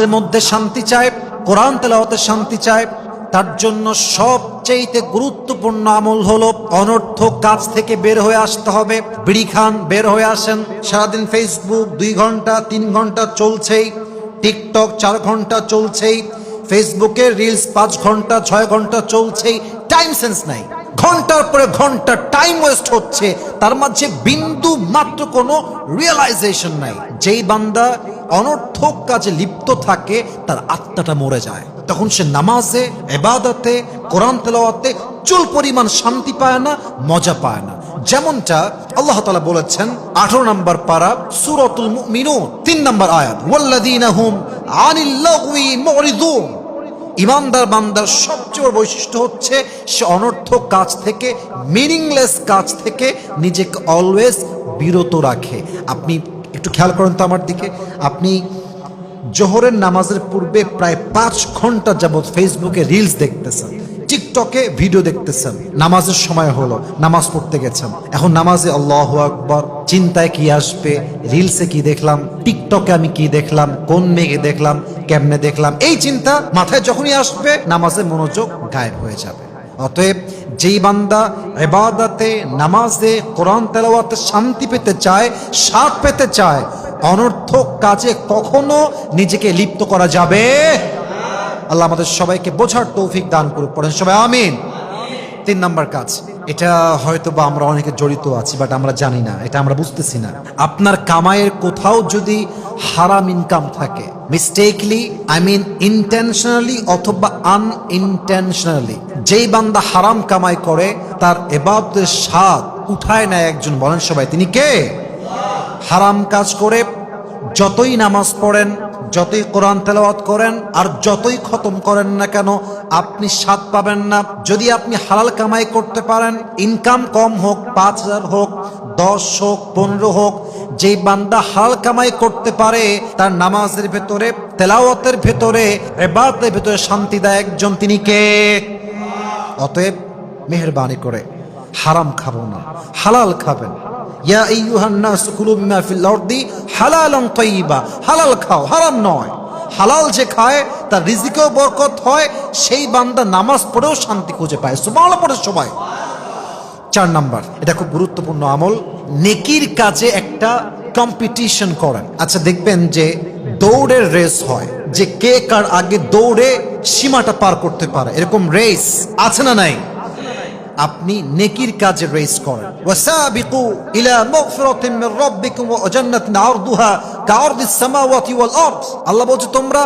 এর মধ্যে শান্তি চায়, কোরআন তেলাওয়াতে শান্তি চায়, তার জন্য সবচেয়ে গুরুত্বপূর্ণ আমল হলো অনর্থক কাজ থেকে বের হয়ে আসতে হবে। বিড়ি খান, বের হয়ে আসেন। সারাদিন ফেসবুক 2 ঘন্টা 3 ঘন্টা চলছেই, টিকটক 4 ঘন্টা চলছেই, ফেসবুকের রিলস 5 ঘন্টা 6 ঘন্টা চলছেই, টাইম সেন্স নাই। ঘন্টার পরে ঘন্টা টাইম ওয়েস্ট হচ্ছে, তার মাঝে বিন্দু মাত্র কোনো রিয়েলাইজেশন নাই। যেই বান্দা অনর্থক কাজে লিপ্ত থাকে তার আত্মাটা মরে যায়, তখন সে নামাজে, ইবাদতে, কোরআন তেলাওয়াতে চুল পরিমাণ শান্তি পায় না, মজা পায় না। যেমনটা আল্লাহ তাআলা বলেছেন 18 নম্বর পারা সূরাতুল মুমিনুন 3 নম্বর আয়াত, ওয়াল্লাযীনা হুম আনিল লাগওয়ি মুরিদুন। ইমানদার বান্দার সবচেয়ে বড় বৈশিষ্ট্য হচ্ছে সে অনর্থক কাজ থেকে, মিনিংলেস কাজ থেকে নিজেকে অলওয়েজ বিরত রাখে। আপনি একটু খেয়াল করেন তো আমার দিকে, আপনি জোহরের নামাজের পূর্বে প্রায় 5 ঘন্টা যাবৎ ফেসবুকে রিলস দেখতেছেন, টিকটকে ভিডিও দেখতেছেন। নামাজের সময় হলো, নামাজ পড়তে গেছেন, এখন নামাজে আল্লাহু আকবার, চিন্তায় কি আসবে, রিলসে কি দেখলাম, টিকটকে আমি কি দেখলাম, কোন মেয়ে দেখলাম, কেমনে দেখলাম, এই চিন্তা মাথায় যখনই আসবে নামাজের মনোযোগ গায়েব হয়ে যাবে। অতএব যেই বান্দা ইবাদতে, নামাজে, কোরআন তেলাওয়াতে শান্তি পেতে চায়, স্বাদ পেতে চায়, অনর্থক কাজে কখনো নিজেকে লিপ্ত করা যাবে। আল্লাহ আমাদের সবাইকে বোঝার তৌফিক দান করুক, পড়েন সবাই আমিন। 3 নম্বর কাজ, এটা হয়তো বা আমরা অনেকে জড়িত আছি, বাট আমরা জানি না, এটা আমরা বুঝতেছি না। আপনার কামাইয়ের কোথাও যদি হারাম ইনকাম থাকে, মিস্টেকলি, আই মিন ইন্টেনশনালি অথবা আনইনটেনশনালি, যেই বান্দা হারাম কামাই করে তার ইবাদতের স্বাদ উঠায় নেয় একজন, বলেন সবাই তিনি কে? হারাম কাজ করে যতই নামাজ পড়েন, যতই কোরআন তেলাওয়াত করেন, আর যতই খতম করেন না কেন, আপনি স্বাদ পাবেন না। যদি আপনি হালাল কামাই করতে পারেন, ইনকাম কম হোক, 5,000 হোক, 10 হোক, 15 হোক, যেই বান্দা হালাল কামাই করতে পারে তার নামাজের ভেতরে, তেলাওয়াতের ভেতরে, ইবাদতের ভেতরে শান্তি দেয় একজন, তিনি কে? অতএব মেহেরবানি করে হারাম খাবো না, হালাল খাবেন। ইয়া আইয়ুহান নাস কুলু মিমা ফিল আরদি হালালান তাইয়্যিবা, হালাল খাও, হারাম নয়। হালাল যে খায় তার রিজিকেও বরকত হয়, সেই বান্দা নামাজ পড়েও শান্তি খুঁজে পায়। সুবহানাল্লাহ পড়ে সবাই। 4 নাম্বার, এটা খুব গুরুত্বপূর্ণ আমল, নেকির কাজে একটা কম্পিটিশন করেন। আচ্ছা দেখবেন যে দৌড়ের রেস হয়, যে কে কার আগে দৌড়ে সীমাটা পার করতে পারে, এরকম রেস আছে না নাই? আপনি নেকির কাজে রেস করেন। ওয়াসাবিকু ইলা মাগফিরাতিন মির রাব্বিকুম ওয়া জান্নাতিন আরদুহা কাআরদিস সামাওয়াতি ওয়াল আরদ। আল্লাহ বলছে তোমরা